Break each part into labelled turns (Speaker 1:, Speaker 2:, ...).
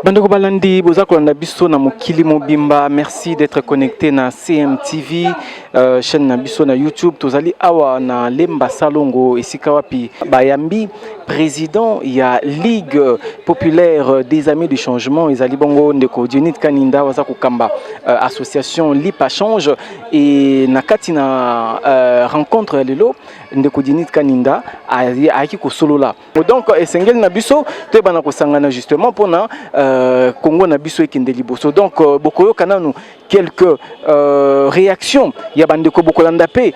Speaker 1: Bandeko balandi boza kolanda biso na mokili mobimba. Merci d'être connecté na CMTV chaîne na biso na YouTube. Tozali awa na Lemba Salongo esika wapi bayambi président ya Ligue populaire des amis du changement ezali bongo ndeko Dionit Kaninda waza kokamba association Lipa Change et na kati na rencontre lelo ndeko Dionit Kaninda aiki ko solola. Donc esengeli na biso te bana ko sangana justement pona Congo na biso ekende liboso. Donc bokoyo kananu quelques réactions ya bandeko bokolanda pe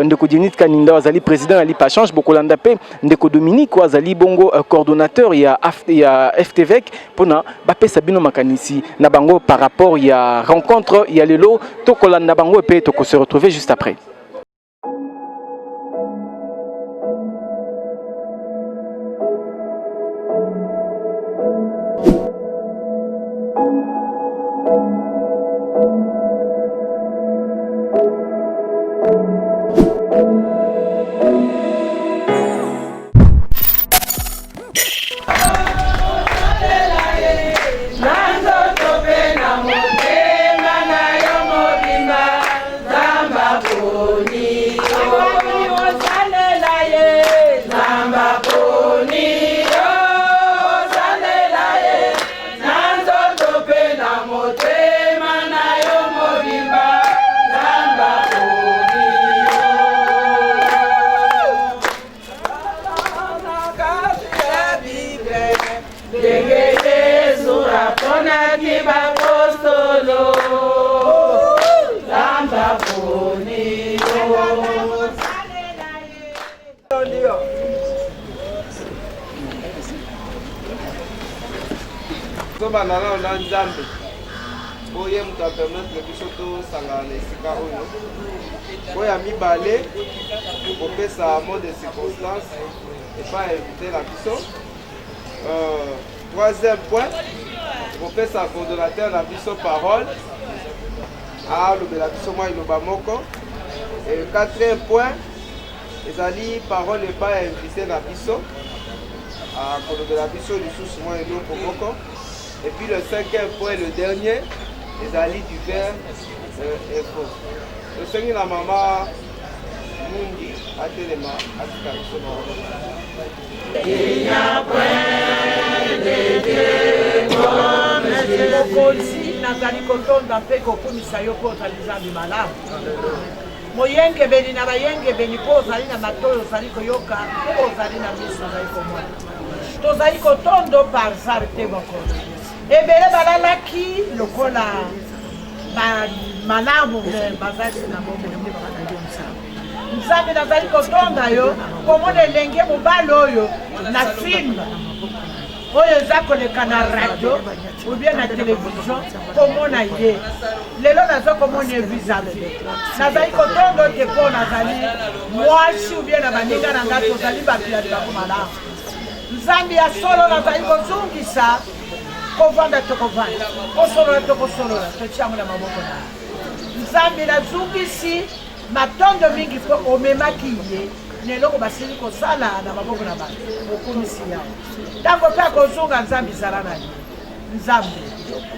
Speaker 1: ndeko Dionit Kaninda wazali président ya Lipa Change, bokolanda pe ndeko Dominique wazali bongo coordonnateur ya FTVEC pona bapesa bino makanisi na bango par rapport ya rencontre ya lelo to kolanda bango pe to ko se retrouver juste après.
Speaker 2: Banana na nzambe boye mutu apermettre biso tosangana na esika oyo oyo mibale kopesa mot de circonstance epa invité na biso. Troisième point kopesa coordonnateur na biso parole alobela biso mwa iloba moko. Quatrième point ezali parole epa invité na biso kolobela biso lisusu mwa eloko moko. Et puis le cinquième point, le dernier, les alliés du verre info. Le cinquième, la maman Mundi, à Téléma, à Tikariso. Il n'y a point de Dieu comme Jésus. Nazali kotonda pe kokumisa yo po ozali malamu. Moyenge beni na bayenge beni po ozali na matoyo ozali koyoka po ozali na miso ozali komona. Tozali kotondo par te moko. Ebele balalaki lokola malamu bazali na bombe nzambe nazali kotonda yo komona elenge mobali oyo na film oyo eza koleka na radio ou bien na télévision komona ye lelo naza komona ye visage nazali kotonda te mpo nazali mwasi ou bien na baninga na nga tozali bapilati bako malamu nzambe ya solo nazali kozungisa kovanda tokovanda kosolola tokosolola totiango na maboko na nzambe nazungisi matondo mingi mpo omemaki ye neloko basili kosala na maboko na bato okomisi yawo ntango mpe akozunga nzambe ezala na ye nzambe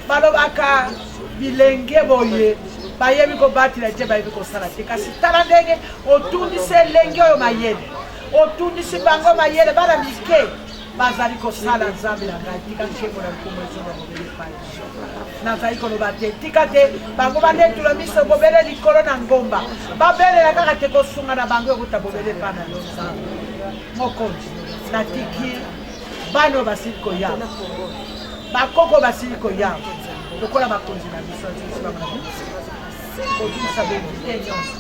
Speaker 2: balobaka bilenge boye bayebi kobatela te bayebi kosala te kasi tala ndenge otundisi elenge oyo mayele otundisi bango mayele bana mike bazali kosala nzambe na ngai tika nsheko na nkumu ezonga bobele epai nazali koloba te tika te bango banetula miso bobele likolo na ngomba babelela kaka te kosunga na bango ekota bobele epai na yo nzambe mokonzi natiki bana oyo basili koyamba bakoko basili koyamba lokola bakonzi na biso kozungisa bevite nyonso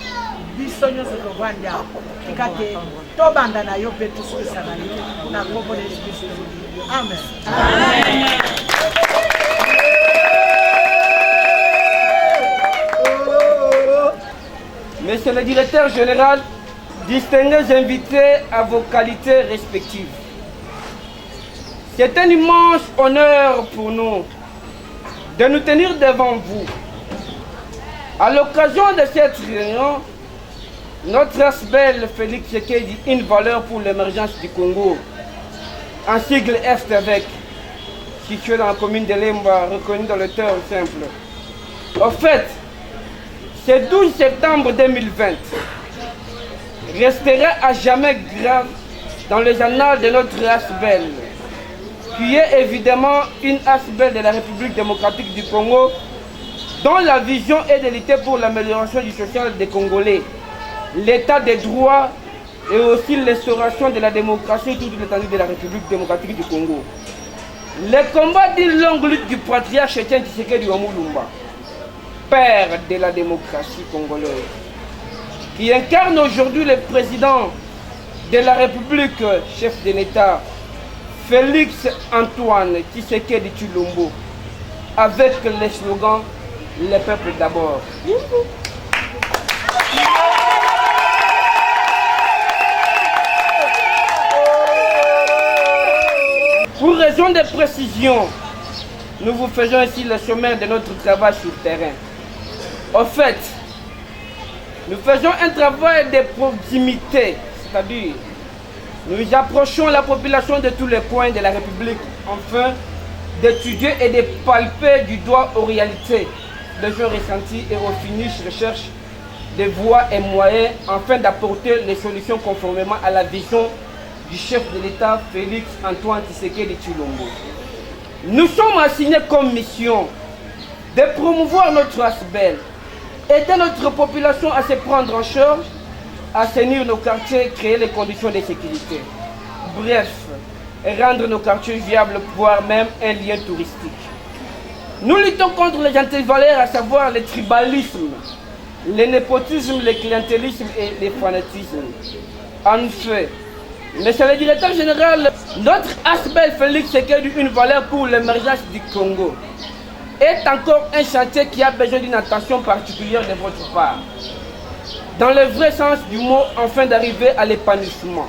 Speaker 2: biso nyonso tovandi awa tika te tobanda na yo mpe tosukisa na yo na kombo na Yesu Kristo. Amen.
Speaker 3: Monsieur le directeur général, distingués invités à vos qualités respectives, c'est un immense honneur pour nous de nous tenir devant vous. À l'occasion de cette réunion, notre Asbel Félix Tshisekedi, une valeur pour l'émergence du Congo, en sigle FTVEC, situé dans la commune de Lemba, reconnu dans le terme simple. En fait, ce 12 septembre 2020 restera à jamais grave dans les annales de notre race belle, qui est évidemment une race belle de la République démocratique du Congo, dont la vision est de lutter pour l'amélioration du social des Congolais, l'état des droits et aussi l'instauration de la démocratie toute l'étendue de la République démocratique du Congo. Le combat d'une longue lutte du patriarche Etienne Tshisekedi Lumumba, père de la démocratie congolaise, qui incarne aujourd'hui le président de la République, chef de l'État, Félix Antoine Tshisekedi Tshilombo, avec le slogan « Le peuple d'abord ». Pour raison de précision, nous vous faisons ici le sommaire de notre travail sur le terrain. En fait, nous faisons un travail de proximité, c'est-à-dire nous approchons la population de tous les coins de la République, afin d'étudier et de palper du doigt aux réalités, les jeux ressentis et au finish recherche des voies et moyens afin d'apporter les solutions conformément à la vision du chef de l'État Félix Antoine Tshisekedi Tshilombo. Nous sommes assignés comme mission de promouvoir notre race belle, aider notre population à se prendre en charge, assainir nos quartiers, créer les conditions de sécurité. Bref, rendre nos quartiers viables, voire même un lien touristique. Nous luttons contre les antivaleurs, à savoir le tribalisme, le népotisme, le clientélisme et le fanatisme. En effet, Monsieur le directeur général, notre Asbel Félix Tshisekedi, une valeur pour l'émergence du Congo, est encore un chantier qui a besoin d'une attention particulière de votre part, dans le vrai sens du mot, afin d'arriver à l'épanouissement.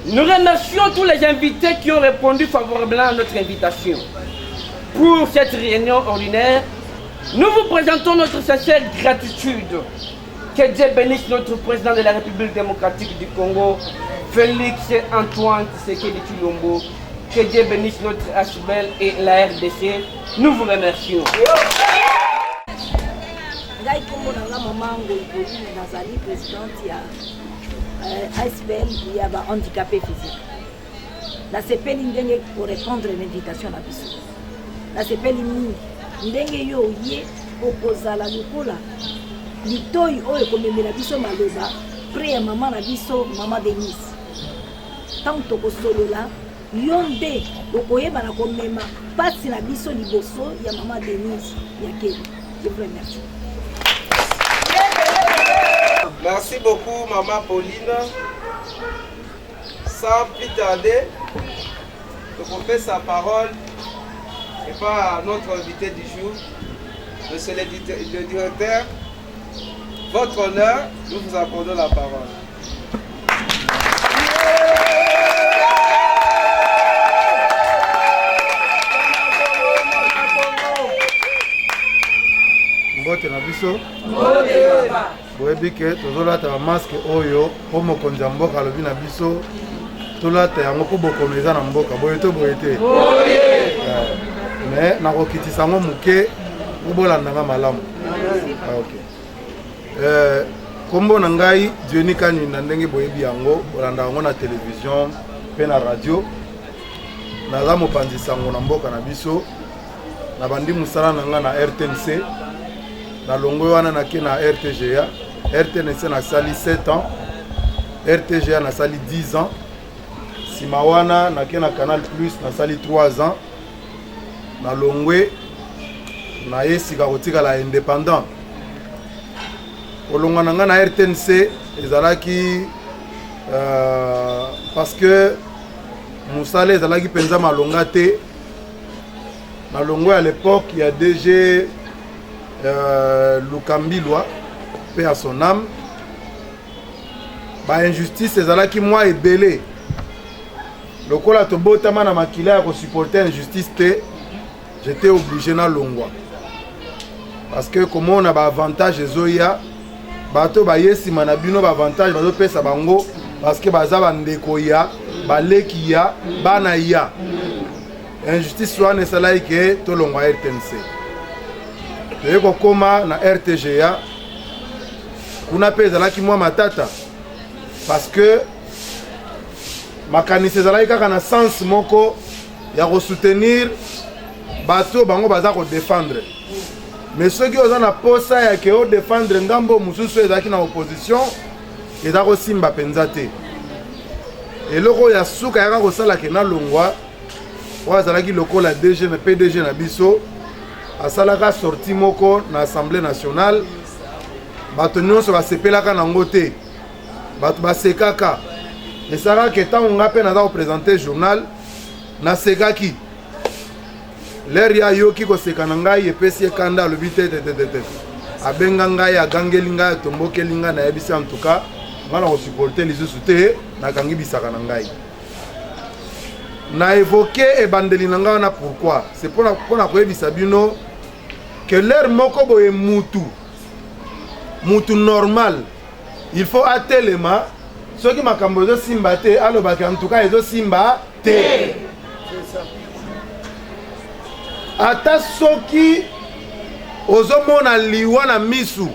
Speaker 3: Nous remercions tous les invités qui ont répondu favorablement à notre invitation. Pour cette réunion ordinaire, nous vous présentons notre sincère gratitude. Que Dieu bénisse notre président de la République démocratique du Congo, Félix Antoine Tshisekedi Tshilombo. Que Dieu bénisse notre Asbel et la RDC. Nous vous remercions.
Speaker 4: Ngai kombo na maman Ngoyi nazali présidente ya ASBL ya ba handicapé physique. Na sepeli ndenge pour répondre à l'invitation na biso. Na sepeli mingi ndenge yo ye okozala lokola litoi oyo komemela biso maloba près ya maman na biso maman Denise. Tant tokosolola yo nde okoyeba na komema pasi na biso liboso ya maman Denise ya Kenya. Je vous remercie.
Speaker 5: Merci beaucoup, Maman Pauline. Sans plus tarder, je confesse sa parole et pas à notre invité du jour, Monsieur le directeur. Votre honneur, nous vous accordons la parole.
Speaker 6: Mbote na biso boyebi ke tozolata masque oyo po mokonzi ya mboka alobi na biso tolata yango po bokono eza na mboka boye to boye te mais nakokitisa yango moke po bolandanga malamu. Kombo na ngai Diony Kani na ndenge boyebi yango bolanda yango na télévision mpe na radio. Naza mopanzi sango na mboka na biso na bandi musala na nga na RTNC na longo wana na ke na RTGA. RTNC na sali 7 ans, RTGA na sali 10 ans, Simawana na ke na Canal Plus na sali 3 ans, na longwe na yesika kotika la indépendant. Olonga na nga na RTNC ezalaki parce que musala ezalaki penza malonga te. Na longwe à l'époque il y a DG Lukambilwa, paix à son âme. Ba injustice ezalaki moi ebele. Lokola tobotama na makila ya ko supporter injustice te, j'étais obligé na longwa. Parce que comme on a ba avantage ezoya, bato ba yesi manabino ba avantage bazo pesa bango parce que baza bandeko ya, baleki ya, bana ya. injustice wana esalaki ke tolongwa RTNC toye kokoma na RTGA kuna mpe ezalaki mwa matata parce que makanisi ezalaki kaka na sens moko ya kosoutenir bato bango baza kodefendre mais soki oza na posa ya ke odefendre ngambo mosusu ezalaki na opposition eza kosimba mpenza te eloko oyo ya suka yaka kosalaka na longwa oyo azalaki lokola DG na PDG na biso asalaka sorti moko na Assemblée nationale bato nyonso basepelaka nango te bato basekaka esalaka ke ntango nga mpe naza kopresente journal nasekaki lere ya yoki koseka na ngai epesi ekanda alobi te abenga ngai agangeli ngai atombokeli ngai nayebisi en tout cas nga na kosuporte lisusu te nakangi bisaka na ngai na évoke ebandeli na ngai wana pourquoi c'est mpona koyebisa bino que lere moko boye mutu normal il faut atelema soki makambo ezosimba te alobaki en tout cas ezosimba te ata soki ozomona liwa na misu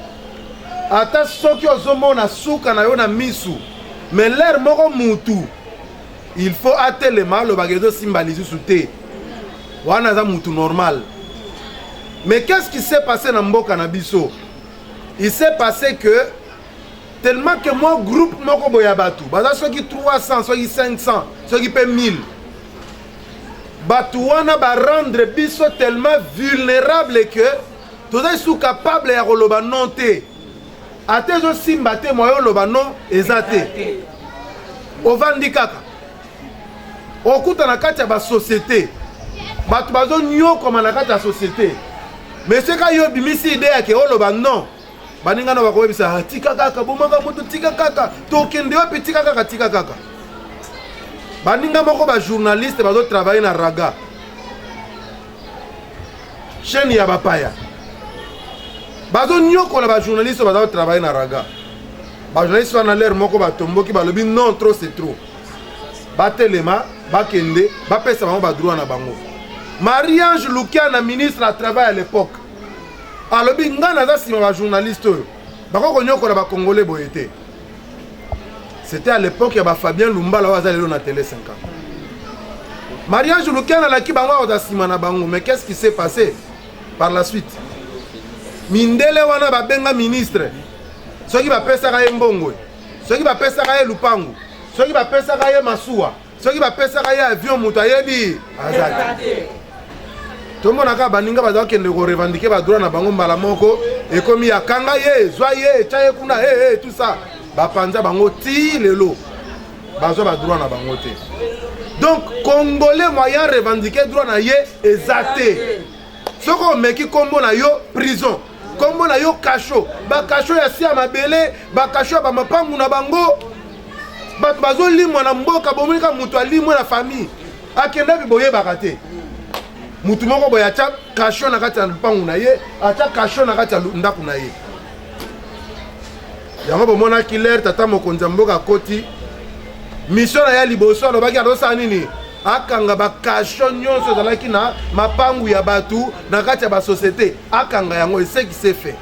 Speaker 6: ata soki ozomona suka na yo na misu mais lere moko mutu il faut atelema alobaki ezosimba lisusu te wana aza mutu normal. Mais qu'est-ce qui s'est passé dans Mboka na biso? Il s'est passé que tellement que moi groupe moko boya batu baza soki 300 soki 500 soki pe 1000 batu wana ba rendre biso tellement vulnérable que toza sou capable ya koloba non te ate zo simba te moyo loba non ezate ovandi kaka okuta na kati ya ba société batu bazo nyoko na kati ya société mais c'est quand yo bimisi idée ke oloba non baninga na bakobisa tika kaka bomaka moto tika kaka tokende yo tika kaka baninga moko ba journaliste bazo travailler na Raga chaîne ya bapaya bazo nyoko na ba journaliste bazo travailler na Raga ba journaliste na l'air moko ba tomboki balobi non trop c'est trop batelema bakende bapesa bango ba droit na bango. Marie-Ange Lukia na ministre à travail à l'époque alobi ngana za sima ba journaliste bako nyoko na ba congolais boyete. C'était à l'époque il y a Fabien Lumbala wa zalelo na télé 5 ans. Marie-Ange Lukia na laki bango za sima na bango, mais qu'est-ce qui s'est passé par la suite? Mindele wana ba benga ministre soki ba pesa ka mbongo soki ba pesa ka lupango soki ba pesa ka masuwa soki ba pesa ka avion mutu ayebi azaki tomona ka baninga baza kende ko revendiquer ba droit na bango mbala moko ekomi ya kanga ye zwa ye chaye kuna tout ça ba panza bango ti lelo bazo ba droit na bango te. Donc congolais moyen revendiquer droit na ye ezate soko meki kombo na yo prison kombo na yo kasho ba kasho ya sia mabele ba kasho ba mapangu na bango bat bazo limwa na mboka bomonika mutu alimwa na famille akenda biboye bakate mutu moko boya cha kasho na kati ya mpangu na ye acha kasho na kati ya ndaku na ye yango bomona kiler tata mokonza mboka koti mission na ya liboso alobaki adosa nini akanga ba kasho nyonso zalaki na mapangu ya batu na kati ya ba société akanga yango et ce qui s'est fait.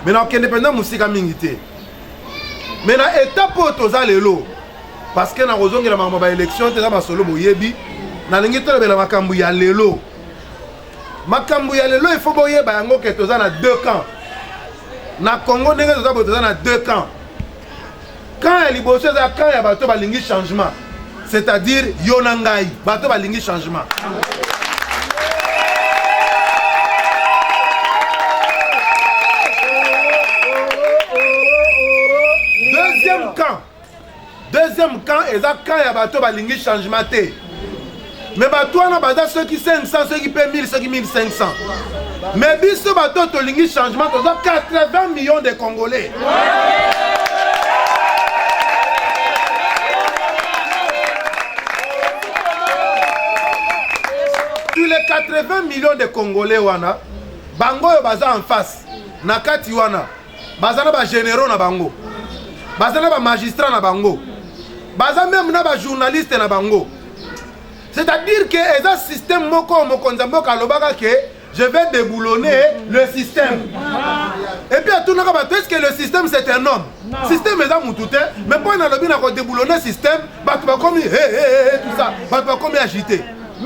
Speaker 6: Maintenant indépendant musika mingi te. Maintenant étape toza lelo parce que na kozongela ba élection te za ba solo boyebi na lingi to bela makambu ya lelo. Makambu ya lelo il faut boyeba yango ke toza na deux camps. Na Congo ndenge toza na deux camps. Quand ya liboso za camp ya bato balingi changement. C'est-à-dire Yonangai, bato balingi changement. Deuxième camp, et ça quand ya bato balingi changement te. Mais bato wana baza ceux qui 500, ceux qui paient 1000, ceux qui 1500. Mais biso bato tolingi changement, toza 80 millions de Congolais. Les 80 millions de Congolais wana bango yo baza en face nakati wana baza na ba généraux na bango baza na ba magistrats na bango baza même na ba journalistes na bango C'est-à-dire que c'est un système moko mokonzamboka lobaka que je vais déboulonner le système. Et puis à tout le monde, est-ce que le système c'est un homme? Le système est un moutouté, mais pour un lobby n'a déboulonner le système, tu vas comme tout ça, tu vas comme agiter. Tu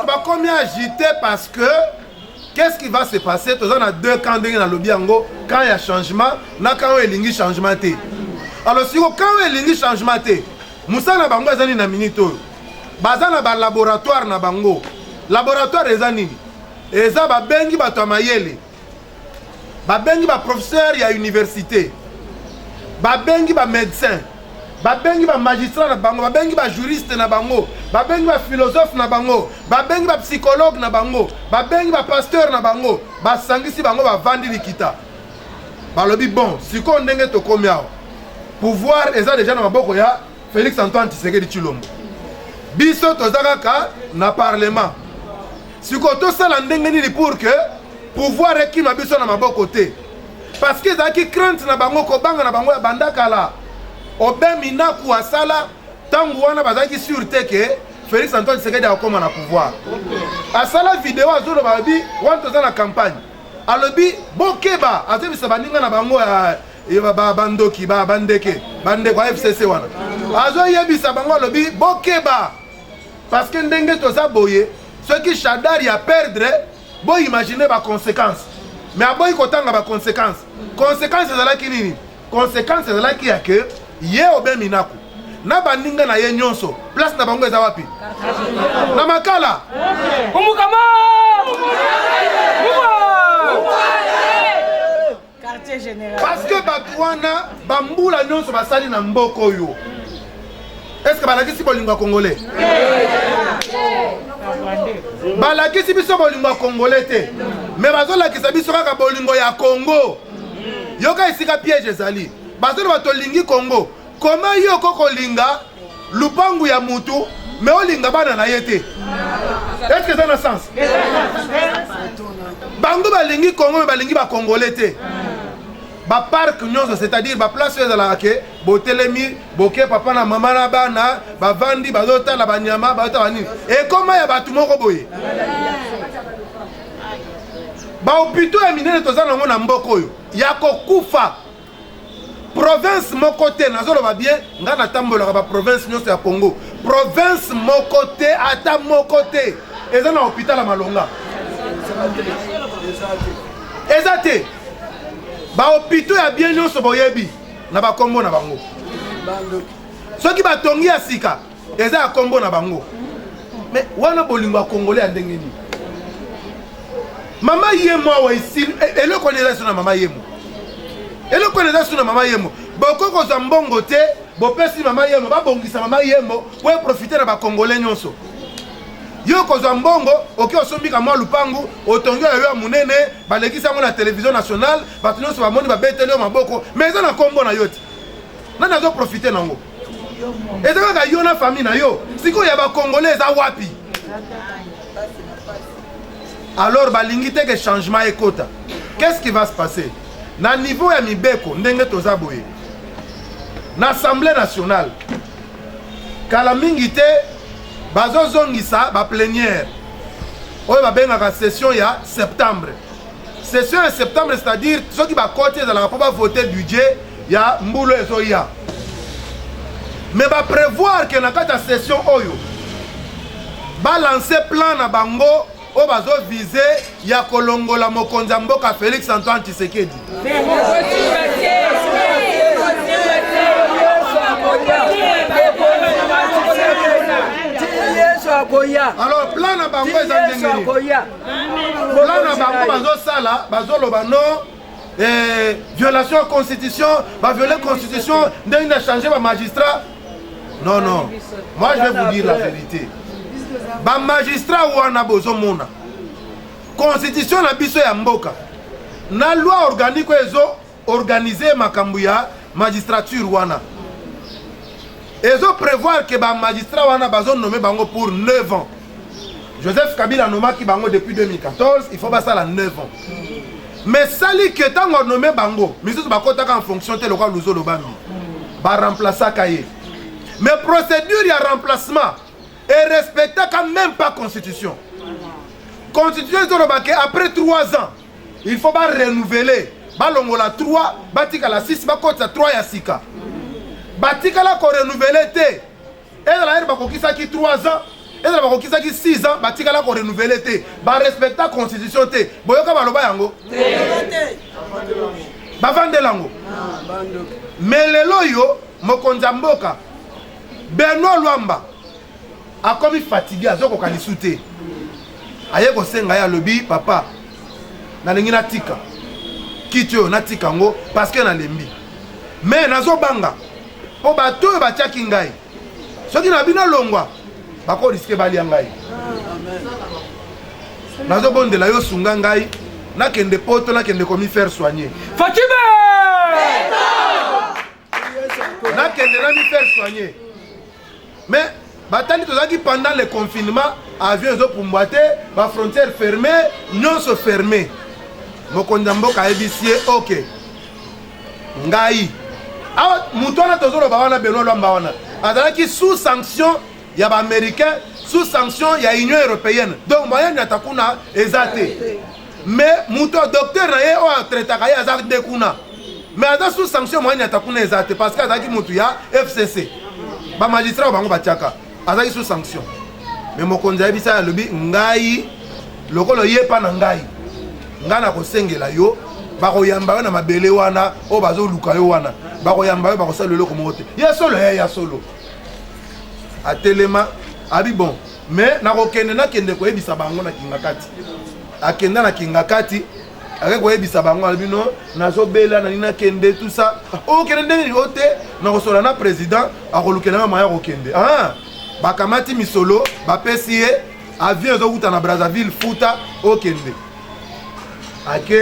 Speaker 6: vas comme agiter parce que qu'est-ce qui va se passer? Tu as deux camps dans le lobby quand il y a changement, quand il y a changement. Alors si quand il y a changement, Moussa na bango ezani na minito. Baza na ba laboratoire na bango. Laboratoire ezani. Eza ba bengi bato mayele. Ba bengi ba professeur ya université. Ba bengi ba médecin. Ba bengi ba magistrat na bango, ba bengi ba juriste na bango, ba bengi ba philosophe na bango, ba bengi ba psychologue na bango, ba bengi ba pasteur na bango, ba sangisi bango ba vandi likita. Ba lobi bon, siko ndenge to komia. Pouvoir eza déjà na maboko ya Félix Antoine Tshisekedi Tshilombo. Biso tozaka na parlement. Siko to sala ndenge nini pour que pouvoir ekima biso na maboko te. Parce que za ki crainte na bango ko banga na bango ya bandaka la. Obemi na ku asala tangu wana bazaki sûreté que Félix Antoine Tshisekedi akoma na pouvoir. Asala vidéo azolo babi wanto za na campagne. Alobi bokeba azebisa baninga na bango ya bandoki ba bandeke bande kwa FCC wana azo yebisa bango lobi bokeba parce que ndenge to za boye ceux qui chadari à perdre bo imaginer ba conséquences mais aboyi kotanga ba conséquences ezala kinini conséquences ezala ki ya que ye obemi nako na baninga na ye nyonso place na bango eza wapi na makala
Speaker 3: umukama
Speaker 6: parce que Batouana, Bamboula nyonso basali na mboko yo. Est-ce que balakisi bolingo congolais? Balakisi biso bolingo congolais te. Mais bazolakisa biso kaka bolingo ya Congo. Yoka isika piège ezali. Bazolo batolingi Congo. Comment yo kokolinga lupangu ya mutu mais olinga bana na yete? Est-ce que ça a un sens? Bango balingi Congo mais balingi ba congolais te. Ba parc nyonso c'est-à-dire ba place où ezala ke botelemi boke papa na mama na bana ba vandi bazota la banyama bazota bani et comment ya batu moko boye ba hôpitaux ya minene tozana ngo na mboko yo ya kokufa province moko te nazolo ba bien nga na tambola ba province nyonso ya Congo province moko te ata moko te ezana hôpital ya Malonga ezate ba hôpitaux ya bien nyonso boyebi na ba kombo na bango soki batongi ya sika eza ya kombo na bango mais wana bolingo ya congolais ya ndenge nini mama yemo wa ici eloko neza suna mama yemo eloko neza suna mama yemo bokoko za mbongo te bopesi mama yemo babongisa mama yemo po profiter na ba congolais nyonso yo kozwa mbongo oki osombika mwa lupangu otongi oyo ya munene balekisa yango na télévision nationale bato nyonso bamoni babeteli yo maboko mais eza na kombo na yo te nani azoprofite nango eza kaka yo na famille na yo sikoyo ya bacongolais eza wapi alors balingi te ke changement ekota qu'est-ce qui va se passer na niveau ya mibeko ndenge toza boye na assemblée nationale kala mingi te bazozongisa ba plénière oyo babengaka session ya septembre session ya septembre c'est-à-dire soki bakoti ezalaka mpo bavote budget ya mbulu ezoya mais baprévoir ke na kati ya session oyo balance plan na bango oyo bazovise ya kolongola mokonzi ya mboka Félix Antoine Tshisekedi alors plan na bango eza ndenge plan na bango bazosala bazoloba non violation ya constitution bavioler constitution ndenge na changer ba magistrat non non moi je vais vous dire la vérité ba magistrat wana bozomona constitution na biso ya mboka na loi organique ezo organiser makambo ya magistrature wana ezo prévoir que ba magistrat wana bazo nommer bango pour 9 ans. Joseph Kabila nomaki bango depuis 2014, il faut basala 9 ans. mais sali que tant nommé bango misusu bakotaka en fonction te lokwa luzo lobambi ba remplacer kaye mais procédure ya remplacement et respecta quand même pas constitution zolobake après 3 ans il faut ba renouveler balongola 3 batika la 6 bakota 3 ya sika batika la ko renouveler te et la bakokisa ki 3 ans et la bakokisa ki 6 ans batika la ko renouveler te ba respecta constitution te boyoka baloba yango bavandelango mais lelo yo mokonzi mboka Benoît Luamba a comme fatigué azoko kalisute aye ko senga ya lobi papa na lingi na tika kitio na tika ngo parce que na lembi mais nazo banga po bato ba tiaki ngai soki na bino longwa bako risque bali ngai nazo bondela yo sunga ngai na kende poto na kende komi faire soigner
Speaker 3: Fatima
Speaker 6: na kende na mi faire soigner mais batali tozaki pendant le confinement avion zo pumbate ba frontière fermée non se fermée mokonzi mboka ebisie OK ngai awa mutu wana tozoloba wana Benoît Luamba wana azalaki sous sanction ya ba américain sous sanction ya Union européenne donc moyen ya takuna ezate mais mutu docteur na ye o traitaka ye azaki de kuna mais aza sous sanction moyen ya takuna ezate parce que azaki mutu ya FCC ba magistrat bango batiaka azaki sous sanction mais mokonzi ayebisa ya lobi ngai lokolo ye pa na ngai ngana kosengela yo bakoyamba yo na mabele wana o bazoluka yo wana bakoyamba yo bakosala lelo komo te ya solo ya solo atelema abi bon mais nakokende nakende koyebisa bango na kingakati akenda na kingakati avec koyebisa bango albino nazobela na nina kende tout ça o kende ndenge ote na kosola na président akolukela maya kokende bakamati misolo bapesi ye avion ezokuta na Brazzaville futa okende ake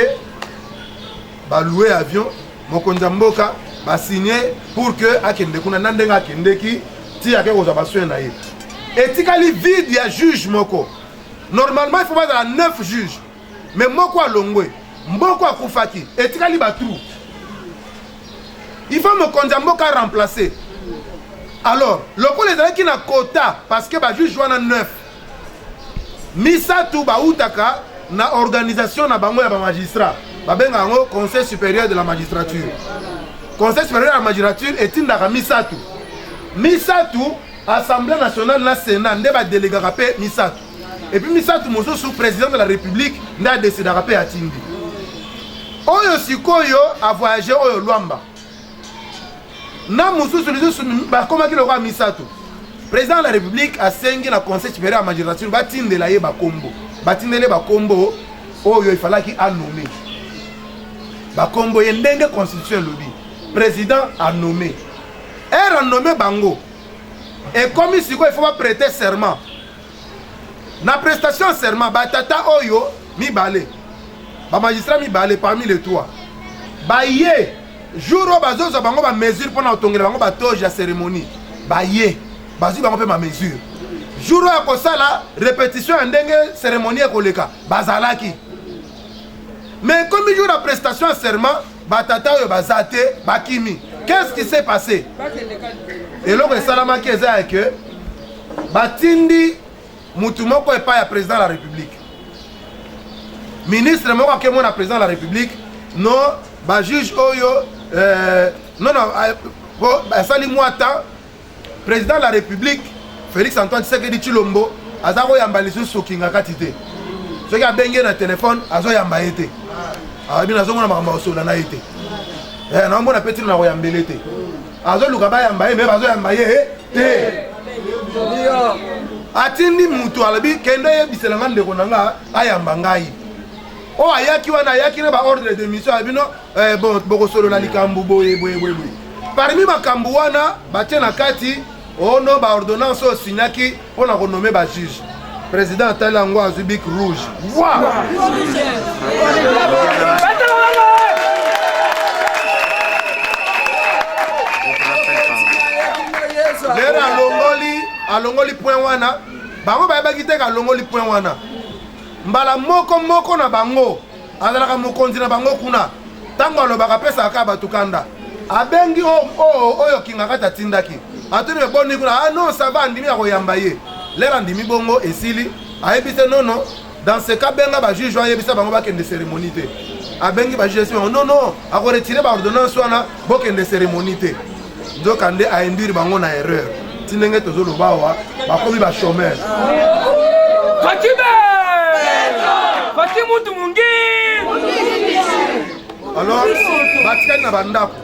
Speaker 6: baloué avion mokonzi mboka basigné pour que akende kuna na ndenge akendeki ti ake kozwa basoin na ye etikali vide ya juge moko normalement il faut pas 9 juges mais moko alongwe mboko akufaki etikali batrou il faut mokonzi mboka remplacer. Alors, le collège qui n'a quota parce que bah juge wana 9. Misa tout ba utaka na organisation na bango ya ba magistrat. Ba benga ngo conseil supérieur de la magistrature. Conseil supérieur de la magistrature est indaka misa tout. Misa tout assemblée nationale na sénat nde ba délégué rapé misa tout. Et puis misa tout mozo sous président de la république nda décidé rapé atindi. Oyo sikoyo a voyagé oyo Luamba. Na mususu lizusu bakoma ki le roi Misato président de la république a sengi na conseil supérieur à magistrature batindela ye bakombo batindele bakombo oyo ifalaki a nommé bakombo ye ndenge constitution lobi président a nommé a nommé bango et comme il faut pas prêter serment na prestation serment batata oyo mi balé ba magistrat mi balé parmi les trois ba ye jour où bazoza bango ba mesure pour na otongela bango ba toge ya cérémonie ba ye bazu bango pe ma mesure jour où akosala répétition ya ndenge cérémonie ekoleka bazalaki mais comme jour la prestation serment batata oyo bazate bakimi qu'est-ce qui s'est passé et loko esalama ki eza que batindi mutu moko epa ya président de la république ministre moko akemo na président de la république non ba juge oyo non sali mwata président de la république Félix Antoine Tshisekedi Tshilombo azako yamba lisusu kinga katite soki abenge na téléphone azo yamba ete abi nazomona makambo osola na ete na mbona petro na koyambele te azo luka ba yamba me bazo yamba ye te atindi mutu alabi kendo yebisela ngande konanga ayamba ngai o ayaki wana ayaki na ba ordre de mission abino bon bokosolo na likambu boye parmi makambu wana batie na kati ono ba ordonnance o signaki pona ko nommer ba juge président talango azubic rouge voilà lera alongoli point wana bango ba bakite ka longoli point wana mbala moko na bango azalaka mokonzi na bango kuna ntango alobaka apesaka bato kanda abengi oyo kingaka tatindaki atuni eboni kuna ah non ça va andimi ya koyamba ye lelo andimi bongo esili ayebise nono dans ce cas benga bajuge ayebisa bango bakende cérémonie te abengi bajuge esi non non akoretire baordonnance wana bokende cérémonie te nzokande ainduire bango na erreur ti ndenge tozoloba awa bakomi bachômeur
Speaker 3: Fati mutu mungi.
Speaker 6: alors batikali na bandako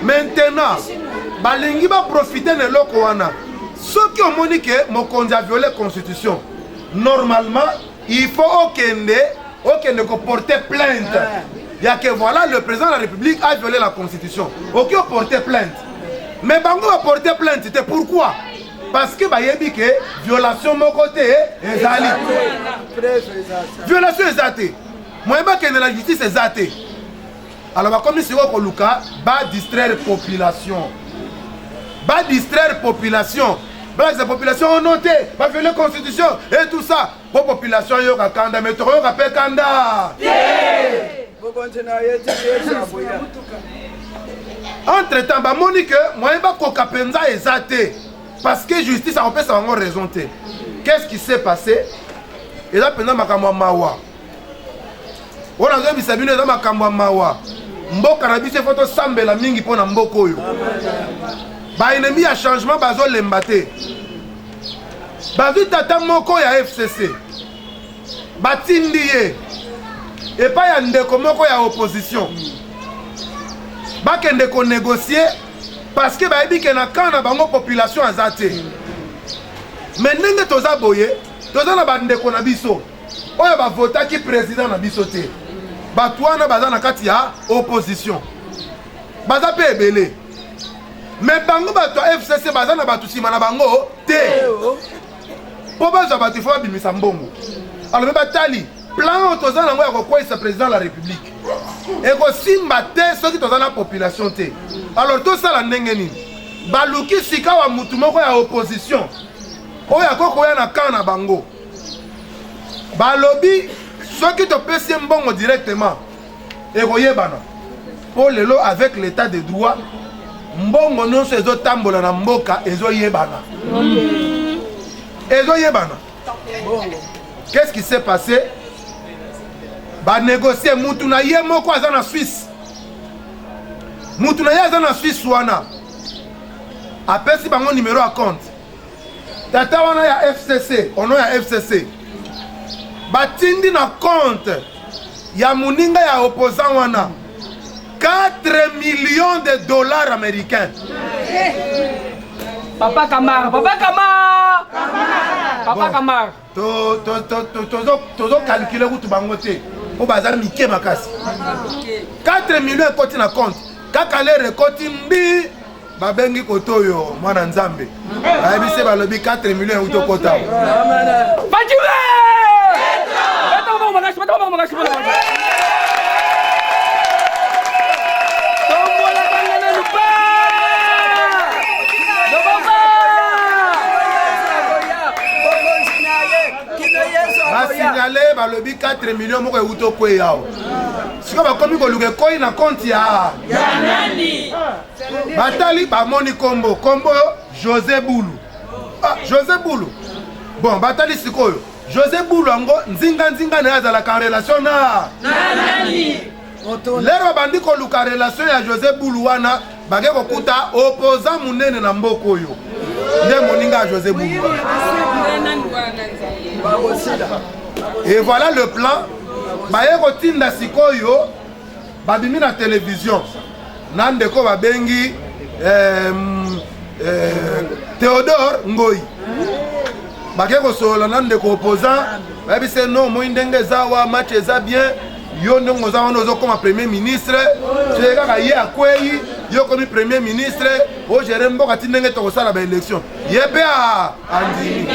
Speaker 6: maintenant balingi baprofite na eloko wana soki omoni ke mokonzi a violé constitution normalement il faut okende porter plainte ya que voilà le président de la République a violé la constitution ok porter plainte mais bango va porter plainte c'est pourquoi parce que bayebi ke violation moko te ezali violation ezate moyen bakende la justice ezate alors bakomi siko koluka ba distraire population Black la population noté va violer la constitution et tout ça pour population yoka kanda mais toko yoka pe kanda entre temps ba monique moyen ba koka penza ezate parce que justice a empêché avoir raison te qu'est-ce qui s'est passé et là pendant makamwa mawa on a vu bisabino dans makamwa mawa mboka na biso foto sambela mingi pona mboko oyo ba ennemi ya changement bazo lembate bazu tata moko ya FCC batindi ye et pas ya ndeko moko ya opposition bakende ko négocier parce que bayebi ke na kana bango population azate mais ndenge toza boye toza na bandeko na biso oyo bavotaki président na biso te bato wana baza na kati ya opposition baza pe ebele mais bango bato ya FCC baza na bato nsima na bango te po bazwa bato fo babimisa mbongo alors me batali plan oyo toza nango ya kokweyisa président de la république ekosimba te soki toza na population te alors tosala ndenge nini baluki sika wa mutu moko ya opposition oyo akokoya na camp na bango balobi soki topesi mbongo directement ekoyebana po lelo avec l'état de droit mbongo nyonso ezotambola na mboka ezoyebana qu'est-ce qui s'est passé banégocier mutu na ye moko aza na Suisse mutu na ye aza na Suisse wana apesi bango numéro ya compte tata wana ya FCC ono ya FCC batindi na compte ya muninga ya opposant wana 4 millions de dollars américains.
Speaker 3: Papa Kamar.
Speaker 6: Tozo calculer kutu bango te. Po bazar mike makasi. 4 millions ekoti na compte. Kaka le rekoti mbi babengi kotoyo mwana nzambe. Ayebise balobi 4 millions uto kota.
Speaker 3: Bajule!
Speaker 6: Signalé balobi 4 millions moko euto kwe yao. Siko bakomi koluke koi na compte ya nani? Batali bamoni kombo José Boulou. Ah, José Boulou. Bon, batali sikoyo. José Boulou ango nzinga na azala ka relation na nani? Lero bandi koluka relation ya José Boulou wana bage kokuta opposant munene na mboko yo. Nde moninga José Boulou. Et voilà le plan. Baye kotinda sikoyo babimi na télévision. Nandeko babengi Théodore Ngoyi. Bake kosola nandeko opposant. Babi se non moi ndenge zawa match eza bien. Yo ndongo za wana ozokoma premier ministre. Tu kaka ye akweyi yo komi premier ministre o gérer mboka tindenge to kosala ba élection. Yebe a andimi.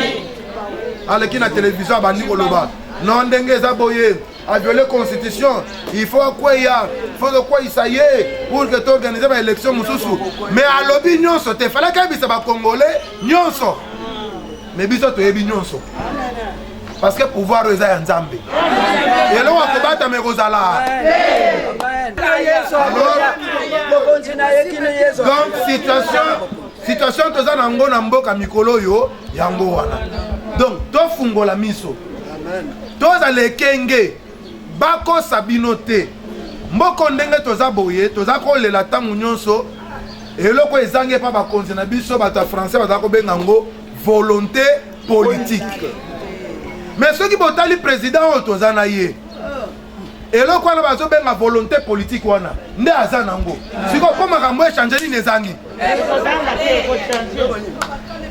Speaker 6: Aleki na télévision bandi koloba non ndenge za boye a violer constitution il faut quoi ya faut quoi isaye pour que tu organiser ba élection mususu mais alobi nyonso te fallait ka bisa ba congolais nyonso mais biso to yebi nyonso parce que pouvoir eza ya nzambe eloko akobata me kozala. Donc situation toza nango na mboka mikolo yo yango wana. Donc tofungola miso. Toza lekenge bako sabino te. Mboko ndenge toza boye toza kolela tangu nyonso eloko ezange pa bakonzi na biso bato ya français baza kobenga ngo volonté politique. Mais ceux qui botali président oyo toza na ye eloko wana bazo benga volonté politique wana nde aza nango siko po makambo échanger nini ezangi.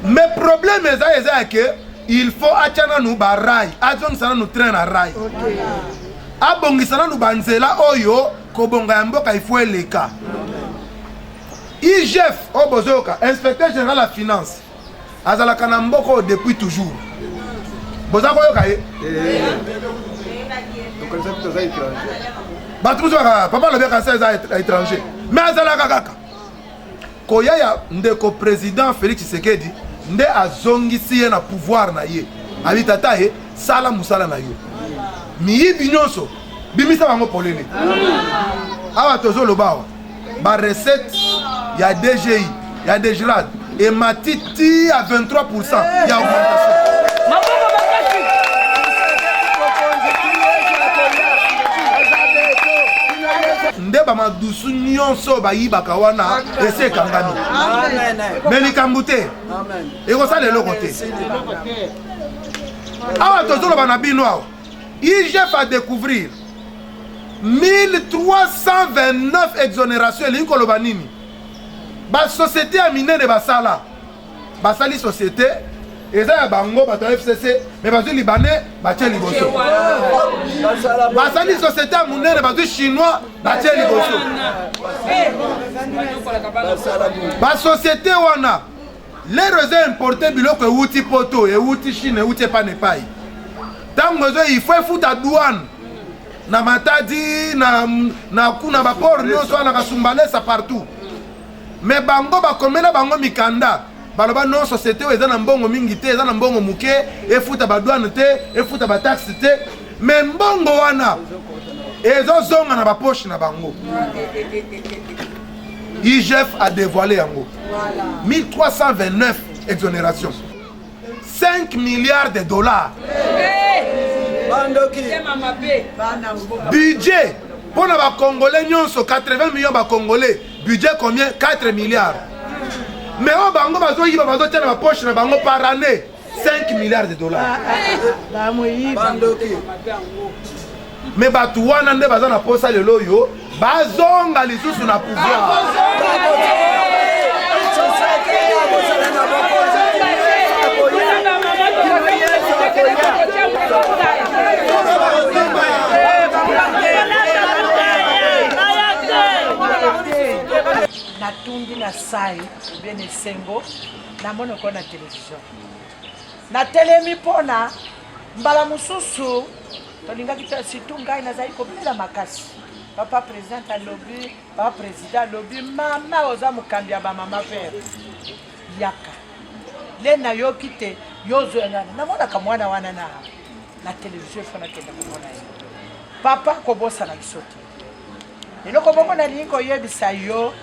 Speaker 6: Mais problème eza ke il faut achana nu ba rail azongisana nu train na rail abongisana nu banzela oyo kobonga ya mboka ifo eleka. IGF obozoka inspecteur général la finance azalaka na mboko depuis toujours boza koyoka ye bato mosusu papa lobeka sa eza étranger mais azalaka kaka koya ya ndeko président Félix Tshisekedi nde azongisi ye na pouvoir na ye abi tata ye sala musala na yo miyibi nyonso bimisa bango polele awa tozoloba awa ba recette ya DGI ya DGRAD et matiti à 23% ya augmentation. Nde ba madusu nyonso bayibaka wana ese kangami mais likambo te ekosala eloko te awa tozoloba na bino awa IGF a découvrir 1329 exonérations elingi koloba nini basociété ya minene basali société eza ya bango bato ya FCC mais bazwi libanais batie liboso basali société ya monene bazwi chinois batie liboso basociété wana lero eza importe biloko ewuti poto ewuti Chine ewuti epa nepai ntango ezo ifo efuta douane na Matadi na kuna baport nyonso wana kasumbalesa partout mais bango bakomela bango mikanda baloba non société eza na mbongo mingi te eza na mbongo muke efuta badouane te efuta bataxe te mais mbongo wana ezozonga na bapoche na bango. IGF a dévoilé yango 1329 exonérations 5 milliards de dollars budget pour les Congolais, 80 millions de Congolais. Budget combien? 4 milliards. Mais on va ma poche par année 5 milliards de dollars. Mais Batouana ne va pas poser le loyo. Bazonga les sous na pouvoir.
Speaker 2: Natundi na sai bien esengo na mono ko na télévision na telemi pona mbala mususu tolinga kita situnga ina zai ko bila makasi papa président alobi papa président alobi mama oza mukambia ba mama vert yaka lena yo kite yozo ngana na mona kamwana wana na télévision fona kenda kumona papa ko bosa na bisoto eloko boko na linko yebisa yo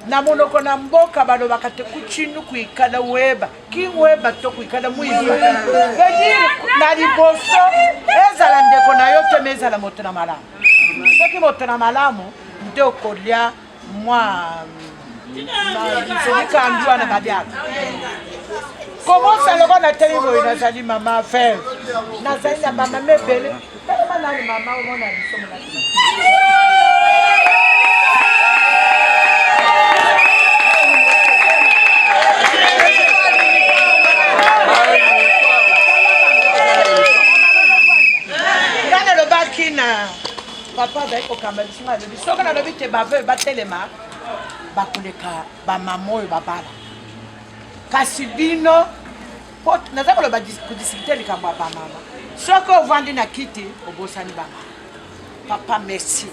Speaker 2: na monoko na mboka balo bakate kuchinu kuikala weba ki weba to kuikala muizo veut na liboso ezala ndeko na yo te mezala moto na malamu soki moto na malamu nde okolia mwa nzolika andua na badiaka comment ça le va na télé nazali mama faire nazali na mama mebele tellement na mama on a dit somo na na papa ba ko kamba bisinga lobi soka na lobi te bave batelema bakuleka ba mamoyo babala kasi bino pot naza ko loba discuter likambo ba mama soko vandi na kiti obosani ba papa merci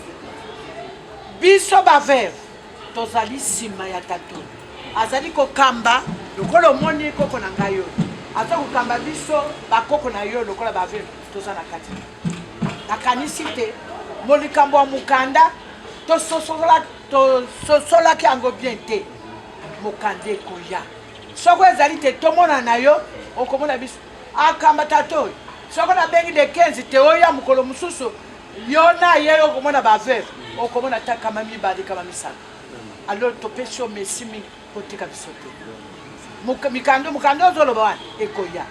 Speaker 2: biso bave tozali sima ya tato azali ko kamba lokolo moni koko na ngayo aza ko kamba biso bakoko na yo lokola bave tozana kati nakanisi te molikambo ya mokanda tosolaki yango bien te mokanda ekoya soko ezali te tomona na yo okomona biso akambata to oyo soko nabengi de 15 te oya mokolo mosusu yo na ye okomona baveuve okomona ta kama mibale kama misala alors topesi yo mesi mingi kotika biso te mokanda ozoloba wana ekoya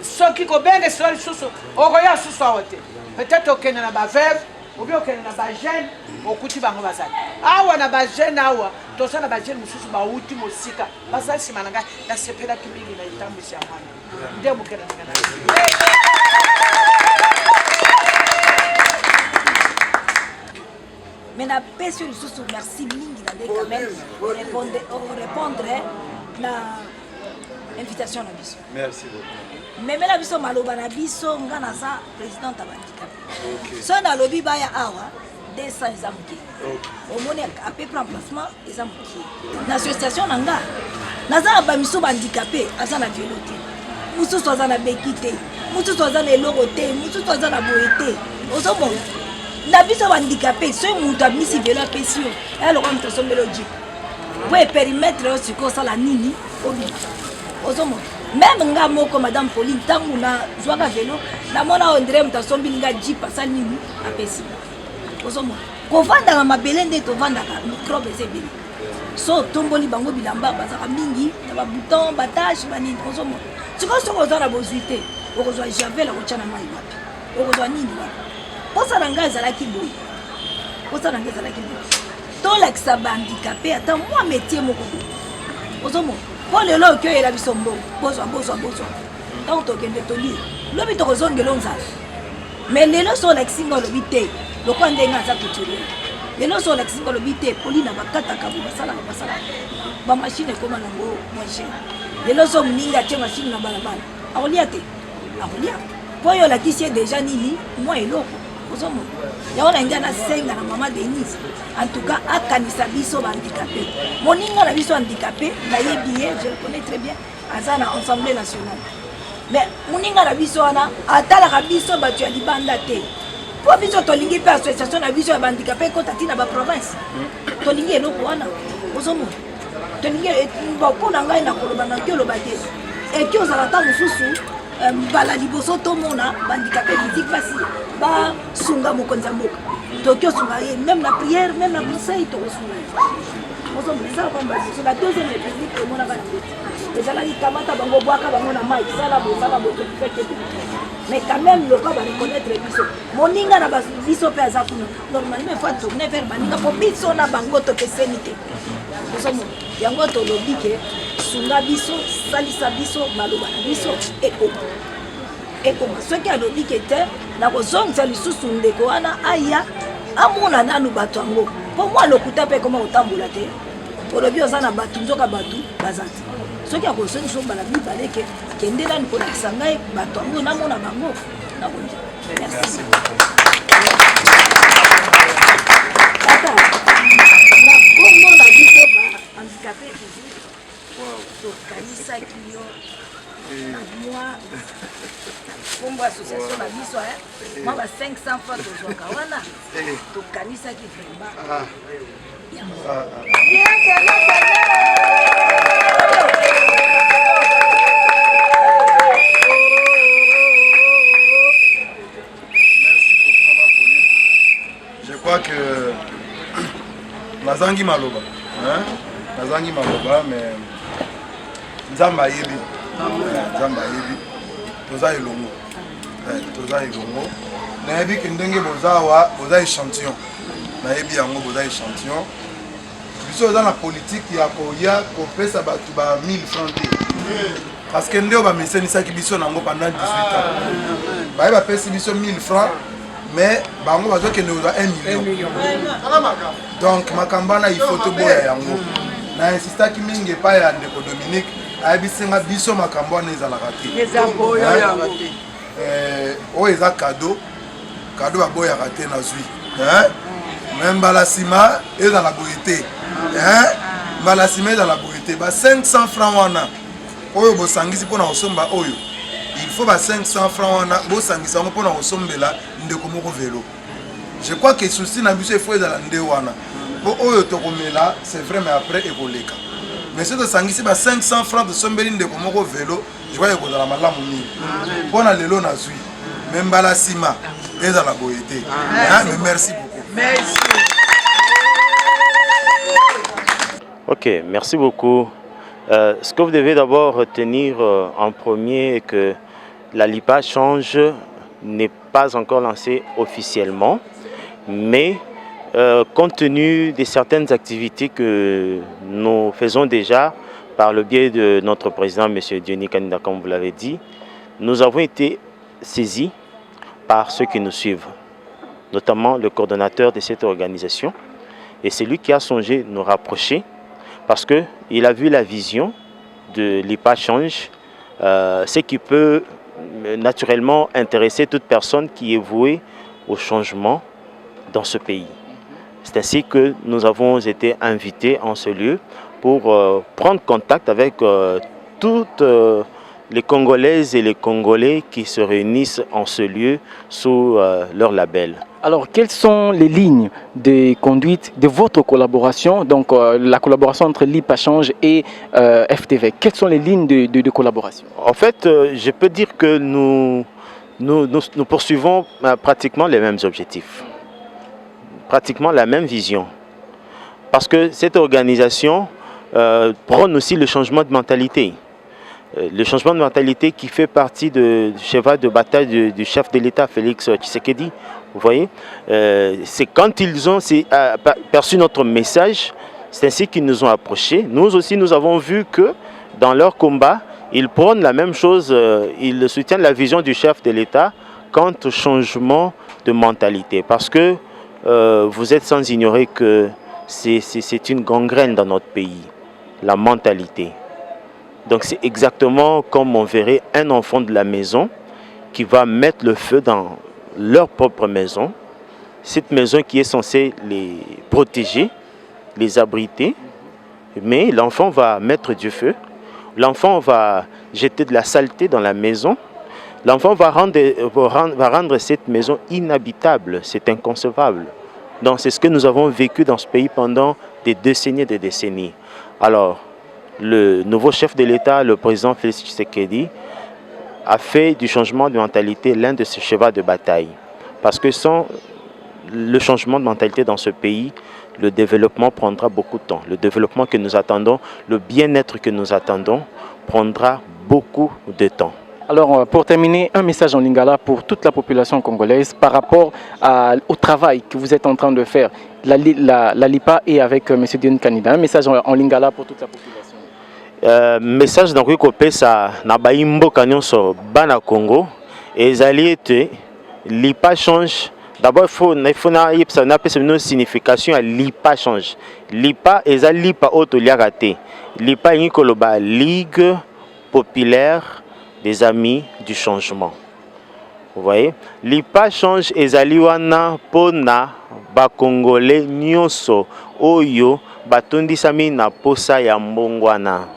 Speaker 2: soki kobenge silo lisusu okoya susu awa te peut-être okende na baveuve obi okende na bagene okuti bango bazali awa na bagene awa toza na bagene mosusu bauti mosika bazali nsima na ngai nasepelaki mingi na etambwisi ya mwana nde mokende nanga
Speaker 4: mais na pesi lisusu merci mingi na nde quand même répondre na invitation na biso.
Speaker 6: Merci beaucoup.
Speaker 4: Meme na biso maloba na biso nga naza présidente ya bandikape. So nalobi baya awa 200 eza moke. Omoni à peu près emplacement eza moke. Na association na nga naza na bamiso bandikape aza na violo te. Mosusu aza na beki te. Mosusu aza na eloko te. Mosusu aza na boye te. Ozomona na biso bandikape so moto amisi violo apesi yo eloko moto asombeli ojipe po eperimetre yo sikoyo osala nini obima ozomona même nga moko madame Pauline ntango nazwaka velo namona ondire moto asombeli nga jipe asali nini apesi ozomona kovandaka mabele nde tovandaka microbe eza ebele so tomboli bango bilamba bazaka mingi na babouton batashe banini ozomona sikoyo soki oza na bozwi te okozwa javel akotya na mai wapi okozwa nini wapi posa na ngai ezalaki boye posa na ngai ezalaki boye tolakisa bandikape ata mwa métier moko ozomona mpo lelo oki oyela biso mbongo bozwa ntango tokende tolie lobi tokozongela nzala mais lelo so olakisi nga olobi te lokwa ndenge aza couturier lelo so olakisi nga olobi te polina bakataka bo basalaka bamashine ekoma nango moigere lelo so moninga atie mashine na balabala akolia te akolia mpo oyo olakisi ye deja nini mwa eloko ozomona yango na ngai nasenga na mama Denise en tout cas akanisa biso bandikape moninga na biso handicapé nayebi ye je le connais très bien aza na assemblée nationale mais moninga na biso wana atalaka biso bato ya libanda te mpo biso tolingi mpe association na biso ya bandikape ekota ntina baprovince tolingi eloko wana ozomona tolingi mpo na ngai nakoloba naki oloba te eki ozala ta mosusu mbala liboso tomona bandikape physique basi basunga mokonzi ya mboka toki osunga ye même na prière même na conseil tokosunga ye ezala kwamba liboso la deuxième république emonaka yango ezalaki kamata bango bwaka bango na mai sala botofeke mais quand même lokwa bareconnaître biso moninga na biso mpe aza kuna normalement efo tourne vers baninga mpo biso na bango tokeseni te ozomona yango tolobi ke sunga biso salisa biso maloba na biso ekoma soki alobi ke te nakozongisa lisusu ndeko wana aya amona nanu bato yango mpo mwana okuta mpe ekoma kotambola te olobi oza na bato nzoka bato baza te soki akosongisa mbala mibale ke kende nani kolakisa ngai bato yango namona bango nakonzi merci tata na kombo na biso bahandicapé physique tokanisaki yo na mwa kombo association na biso mwa ba 500 fois tozwaka wana tokanisaki vraiment
Speaker 6: Je crois que nazangi maloba mais nzambe ayebi toza elongo nayebi ke ndenge boza échantillon nayebi yango boza échantillon biso oza na politique ya koya kopesa bato ba 1000 francs te parce que nde bamisenisaki biso nango pendant 18 ans baye bapesi biso 1000 francs mais bango bazokende kozwa 1 million donc makambo wana ifo toboya yango na insistaki mingi epai ya ndeko Dominique ayebisinga biso makambo wana ezalaka te oyo eza kado baboyaka te nazwi me mbala nsima ezala boye te mbala nsima ezala boye te ba 500 francs wana oyo bosangisi mpona kosomba oyo il faut 500 francs wana bosangisa ngo pona osombela ndeko moko vélo. Je crois que souci na biso faut dans la nde wana. Bo oyo tokomela c'est vrai mais après ekoleka. Mais c'est de sangisi 500 francs de sombeli ndeko moko vélo, je vois que dans la malamu ni. Pona lelo na zui. Même bala sima et dans la boété. Mais merci beaucoup.
Speaker 2: Merci.
Speaker 7: Ok, merci beaucoup. Ce que vous devez d'abord retenir en premier est que la LIPA Change n'est pas encore lancée officiellement, mais compte tenu de certaines activités que nous faisons déjà par le biais de notre président, M. Diony Kanida, comme vous l'avez dit, nous avons été saisis par ceux qui nous suivent, notamment le coordonnateur de cette organisation, et c'est lui qui a songé nous rapprocher parce qu'il a vu la vision de l'IPA Change, ce qui peut naturellement intéresser toute personne qui est vouée au changement dans ce pays. C'est ainsi que nous avons été invités en ce lieu pour prendre contact avec toutes les Congolaises et les Congolais qui se réunissent en ce lieu sous leur label.
Speaker 1: Alors, quelles sont les lignes de conduite de votre collaboration, donc la collaboration entre l'IPA Change et FTV? Quelles sont les lignes de collaboration?
Speaker 7: En fait, je peux dire que nous poursuivons pratiquement les mêmes objectifs, pratiquement la même vision. Parce que cette organisation prône aussi le changement de mentalité. Le changement de mentalité qui fait partie du cheval de bataille du chef de l'État, Félix Tshisekedi. Vous voyez, c'est quand ils ont perçu notre message, c'est ainsi qu'ils nous ont approchés. Nous aussi, nous avons vu que dans leur combat, ils prônent la même chose, ils soutiennent la vision du chef de l'État quant au changement de mentalité. Parce que vous êtes sans ignorer que c'est une gangrène dans notre pays, la mentalité. Donc c'est exactement comme on verrait un enfant de la maison qui va mettre le feu dans leur propre maison. Cette maison qui est censée les protéger, les abriter. Mais l'enfant va mettre du feu. L'enfant va jeter de la saleté dans la maison. L'enfant va rendre cette maison inhabitable. C'est inconcevable. Donc c'est ce que nous avons vécu dans ce pays pendant des décennies et des décennies. Alors, le nouveau chef de l'État, le président Félix Tshisekedi, a fait du changement de mentalité l'un de ses chevaux de bataille. Parce que sans le changement de mentalité dans ce pays, le développement prendra beaucoup de temps. Le développement que nous attendons, le bien-être que nous attendons, prendra beaucoup de temps.
Speaker 1: Alors, pour terminer, un message en lingala pour toute la population congolaise par rapport au travail que vous êtes en train de faire, la LIPA et avec M. Diony Kanida. Un message en lingala pour toute la population.
Speaker 7: Message donc kopesa na baimboka nyonso bana Congo ezali ete LIPA Change. D'abord il faut na pesa une signification à LIPA Change. LIPA ezali LIPA auto liagate. LIPA ingi koloba Ligue populaire des amis du changement. Vous voyez, LIPA Change ezali wana pona ba Congolais nyonso oyo batondisami na posa ya mbongwana.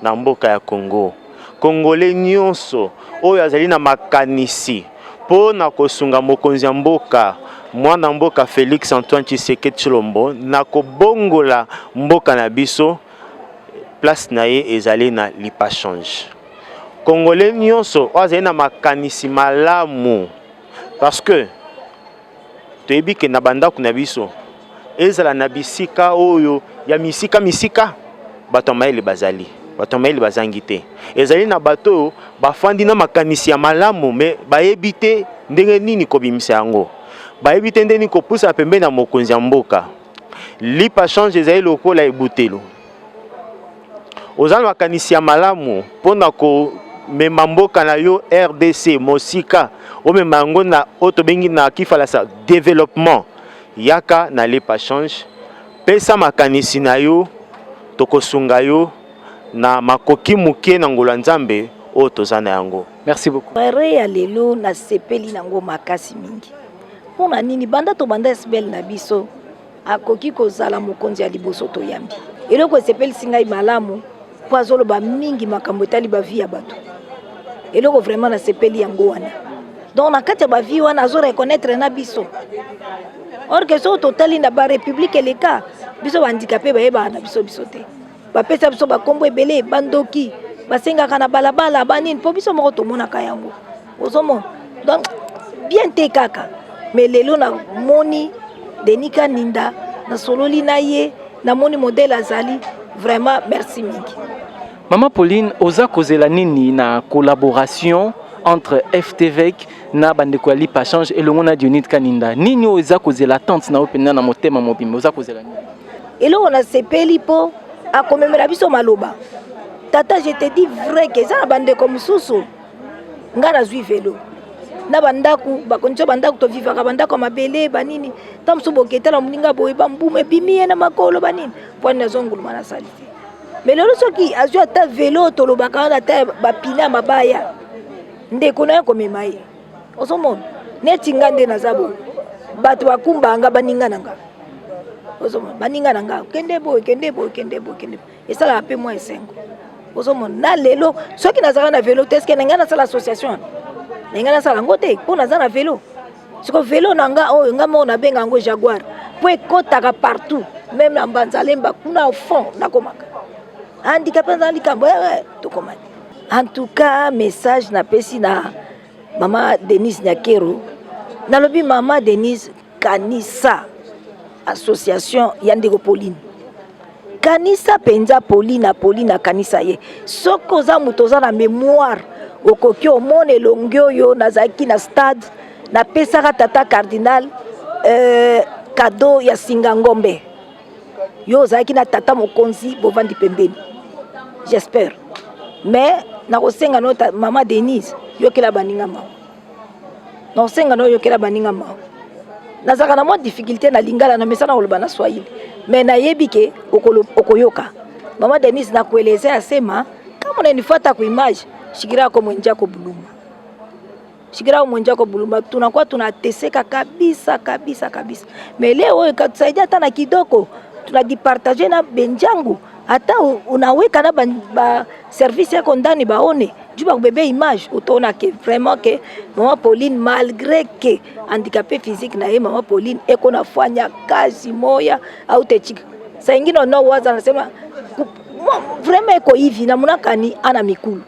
Speaker 7: Na mboka ya Congo. Congolais nyonso oyo azali na makanisi po na kosunga mokonzi ya mboka mwana mboka Félix Antoine Tshisekedi Tshilombo na kobongola mboka na biso place na ye ezali na LIPA Change. Congolais nyonso oyo azali na makanisi malamu parce que toyebi ke na bandako na biso ezala na bisika oyo ya misika bato mayele bazali. Batomayeli bazangi te. Ezali na bato bafandi na makanisi ya malamu me bayebi te ndenge nini kobimisa yango. Bayebi te ndenge nini kopusa pembeni na mokonzi ya mboka. LIPA Change ezali lokola ebutelo. Ozali makanisi ya malamu mpona komema mboka na yo RDC mosika omema yango na oto bengi na kifalasa développement yaka na LIPA Change. Pesa makanisi na yo tokosunga yo na makoki muke na ngolo nzambe o tozana yango.
Speaker 1: Merci beaucoup.
Speaker 4: Bare ya lelo na sepeli nango makasi mingi. Pona nini banda to banda SBL na biso akoki kozala mokonzi ya liboso to yambi. Eloko sepeli singai malamu po azoloba mingi makambo etali ba vie ya bato. eloko vraiment na sepeli yango wana donc na kati ya bavi wana azo reconnaître na biso or que so totali na barépublique eleka biso bahandicapé bayebaka na biso te bapesa biso bakombo ebele bandoki basengaka na balabala banini mpo biso moko tomonaka yango ozomona donc bien te kaka mais lelo na moni Denis Kaninda na sololi na ye na moni modèle azali vraiment merci mingi.
Speaker 1: Maman Pauline, oza kozela nini na collaboration entre FTVEC na bandeko lipa change et longo na Denis Kaninda nini oza kozela tante na opena na motema mobimba oza kozela nini
Speaker 4: eloko na sepeli po akomemela biso maloba tata je te dis vrai que ça na bandeko mususu nga na zwi velo na bandaku bakonjo bandaku to vivaka bandako mabele banini tamso boketala muninga boye bambume bimiye na makolo banini pwana zonguluma na salite mais lelo soki azwa ta velo to lobaka na ta bapina mabaya ndeko na komema ye osomona neti ngande na zabo bato bakumbanga baninga nanga osomona baninga nanga kende boye esala pe moi esengo osomona na lelo soki nazaka na velo teske nanga na sala association nanga na sala ngote po nazana na velo siko velo nanga oyo ngamo na benga ngo Jaguar po ekotaka partout même na Mbanzalemba kuna au fond na komaka handicapé dans likambo to komaka en tout cas message na pesi na mama Denise Nyakero nalobi mama Denise kanisa association yandeko Pauline kanisa penza Pauline kanisa ye soko za mutoza na mémoire okoki omone elongi yo nazaki na stade na pesaka tata cardinal cadeau ya singa ngombe yo ozalaki na tata mokonzi bovandi pembeni j'espère mais nakosenga no mama Denise yokela baninga mao nakosenga no yokela baninga mao nazaka na mwa difficulté na lingala na mesana koloba na Swahili mais nayebi ke okoyoka mama Denise nakuelezea asema kama unanifuata kwa image shikira ko mwenjako buluma tunakuwa tunateseka kabisa mais leo katusaidia hata na kidogo tunadipartager na benjangu hata unaweka na ba service yako ndani baone juba kubebe image utaona ke vraiment que mama Pauline malgré que handicapé physique na yeye mama Pauline eko nafanya kazi moya au techika saa ingine no waza anasema vraiment eko hivi na munakani ana mikulu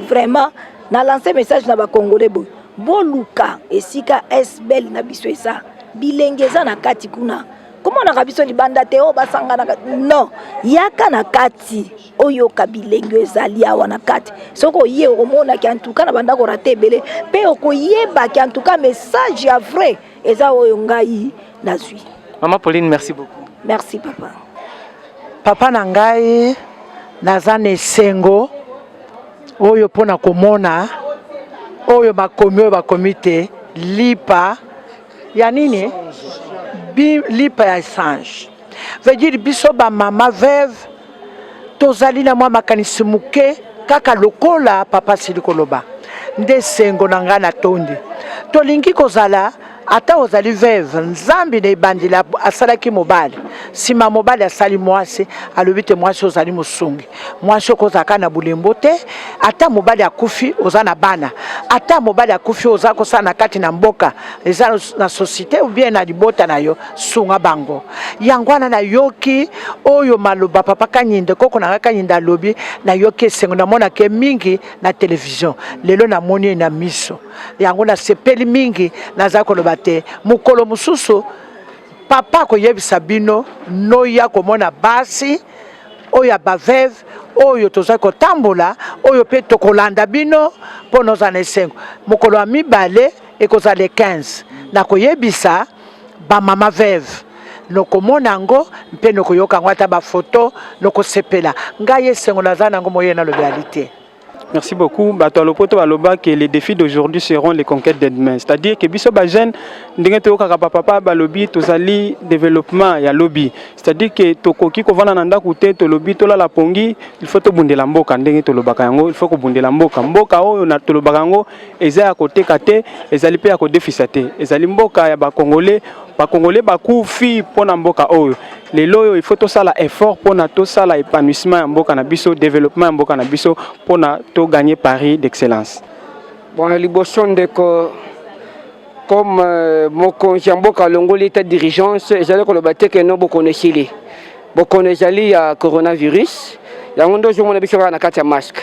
Speaker 4: vraiment na lancer message na ba congolais boluka esika esbel na biso esa bilengeza na kati kuna comment na kabiso libanda te o basanga na non yaka na kati oyo kabilenge ezali awa na kati soko ye omona ki antuka na banda ko rater belé pe okoyeba ki antuka message ya vrai eza oyo ngai nazwi.
Speaker 1: Maman Pauline, merci beaucoup.
Speaker 4: Merci papa.
Speaker 2: Papa na ngai nazane sengo oyo pona komona oyo bakomi te lipa ya nini lipa ya change veut dire biso ba mama veuve tozali na mwa makanisi muke kaka lokola papa silikoloba nde sengo na nga na tondi tolingi kozala ata ozali veuve nzambi na ebandila asalaki mobali sima mobali asali mwasi alobi te mwasi ozali mosungi mwasi okozaka na bulembo te ata mobali akufi oza na bana ata mobali akufi oza kosala na kati na mboka eza na société ou bien na libota na yo sunga bango yango wana na yoki oyo maloba papa Kanyinde koko na Kanyinde lobi na yoki esengo na mona ke mingi na television lelo na moni na miso yango na sepeli mingi na za koloba te mukolo mususu papa koyebisa bino noya komona basi oyo baveve oyo toza kotambola oyo pe tokolanda bino mpo noza na esengo mokolo ya mibale ekozala 15 na koyebisa bamama veve nokomona yango mpe nokoyoka yango ata bafoto nokosepela ngai esengo naza nango moye na lobalité.
Speaker 8: Merci beaucoup. Batalopoto baloba que les défis d'aujourd'hui seront les conquêtes de demain. C'est-à-dire que biso ba jeune ndenge to kaka papa balobi tozali développement ya lobby. C'est-à-dire que tokoki ko vana nanda kute to lobby to la pongi, il faut to bundela mboka ndenge to lobaka yango, il faut ko bundela mboka. Mboka oyo na to lobaka yango eza ya kote kate, ezali pe ya ko déficité. Ezali mboka ya ba Congolais bakufi pona mboka oyo. les loyo il faut tout ça la effort pour na tout ça la épanouissement en mboka na biso, développement en mboka na biso pour na tout gagner pari d'excellence.
Speaker 3: Bon, liboso ndeko comme mon mboka longo l'état dirigeance ezali ko loba te que non bokonesi bokonezali ya coronavirus yango ndo zo mona biso na kati ya masque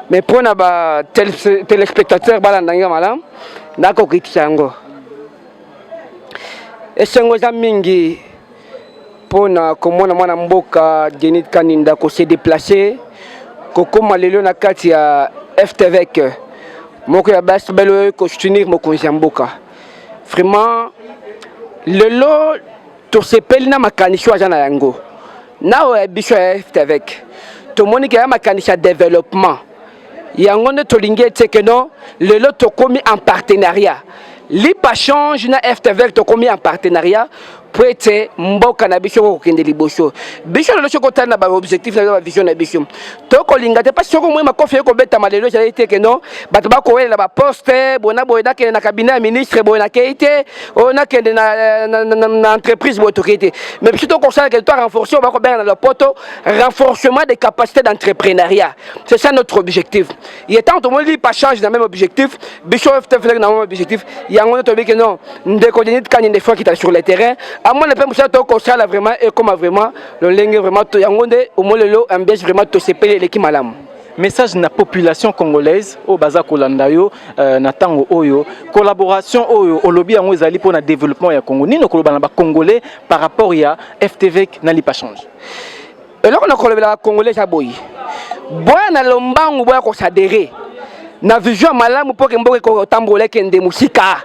Speaker 3: mais pour na ba téléspectateurs balandanga malam ndako kitisa yango esengo za mingi pona komona mwana mboka Denis Kaninda ko se déplacer kokoma lelo na kati ya FTVEC moko ya basi belo ko soutenir mokonzi ya mboka vraiment lelo to sepeli na makanisho aja na yango nawe biso ya FTVEC to moni ke makanisha développement yango ne to lingi teke no lelo to komi en partenariat lipa change na FTVEC to komi en partenariat pour être mboka na biso ko kende liboso biso le soko tana ba objectif na ba vision na biso to ko linga te pas soko moi ma confier ko beta malelo j'ai été que non bato ba ko wela ba poste bona boyna ke na cabinet ministre bona keite ona kende na entreprise boto keite mais biso to ko ça que to renforcer ba ko ben na le poto renforcement des capacités d'entrepreneuriat c'est ça notre objectif il est temps tout le monde lipa change na même objectif biso FTVEC na même objectif yango to bi que non ndeko Denis Kaninda fois qui est sur le terrain à moi, je pense que vraiment et comme vraiment le lingue vraiment tout yangonde au moins le ambiance vraiment tout se paye l'équipe malam.
Speaker 1: Message na population congolaise au baza kolanda yo na tango oyo collaboration oyo au lobby yango ezali pour na développement ya Congo nino koloba na ba congolais par rapport ya FTVEC na lipa change.
Speaker 3: Et là on a collaboré la congolais ya boyi. Boya na lombangu boya ko s'adhérer. Na vision malam pour que mboka ko tambola kende musika.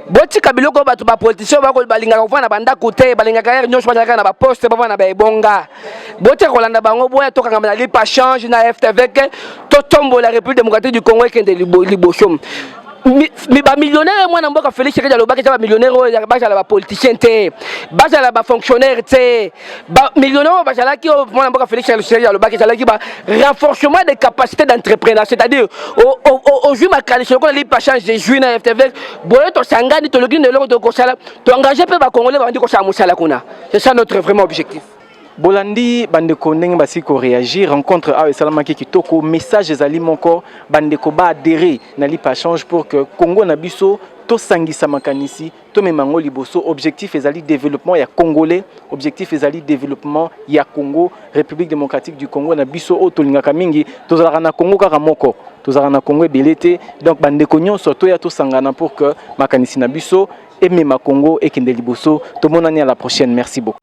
Speaker 3: Boti kabiloko bato ba politicien ba ko balinga ko na banda côté balinga ka nyonso ba na ba poste ba na ba ebonga boti ko landa bango boya to kanga na lipa change na FTVEC to tombo la République démocratique du Congo kende liboso mi ba millionnaire moi na mboka Félix Tshisekedi alobaki ba millionnaire ba la ba politicien te ba la ba fonctionnaire te ba millionnaire ba la ki moi na mboka Félix Tshisekedi alobaki ba renforcement des capacités d'entrepreneuriat c'est-à-dire au jour ma qualification ko lipa change de juin na FTVEC boyo to sangani to logine loko to ko sala to engager pe ba congolais ba ndi ko sa musala kuna c'est ça notre vraiment objectif.
Speaker 1: Bolandi bandeko ndenge basi ko réagir rencontre a salamaki kitoko message ezali moko bandeko ba adhérer na lipa change pour que Congo na biso to sangisa makanisi to memango liboso objectif ezali développement ya congolais objectif ezali développement ya Congo République démocratique du Congo na biso o tolingaka mingi tozalaka na Congo kaka moko tozalaka na Congo belete donc bandeko nyonso to ya to sangana pour que makanisi na biso et même Congo et kende liboso to monani à la prochaine merci beaucoup.